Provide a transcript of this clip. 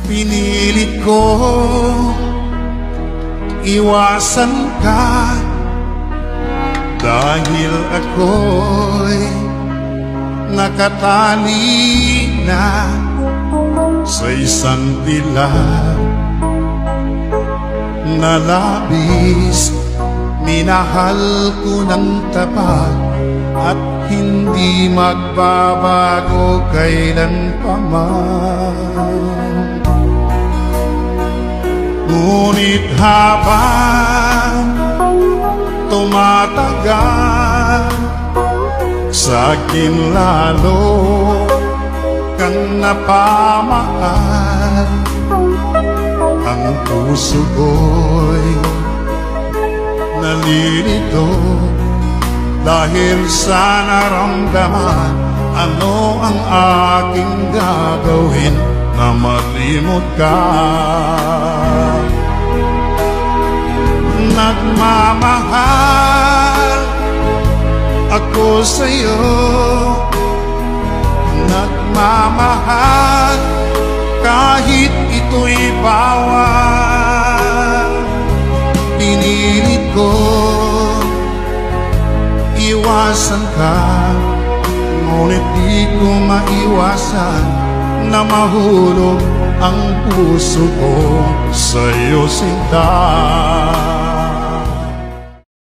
Pinilit ko iwasan ka dahil ako'y nakatali na sa isang dilag na labis. Minahal ko ng tapat at hindi magbabago kailanpaman. Ngunit habang tumatagal, sa akin lalo kang napamahal. Ang puso ko'y nalilito dahil sa naramdaman. Ano ang aking gagawin na malimot ka? Nagmamahal ako sa'yo, nagmamahal kahit ito'y bawal. Pinilit ko iwasan ka, ngunit di ko maiwasan na mahulog ang puso ko sa'yo, sinta.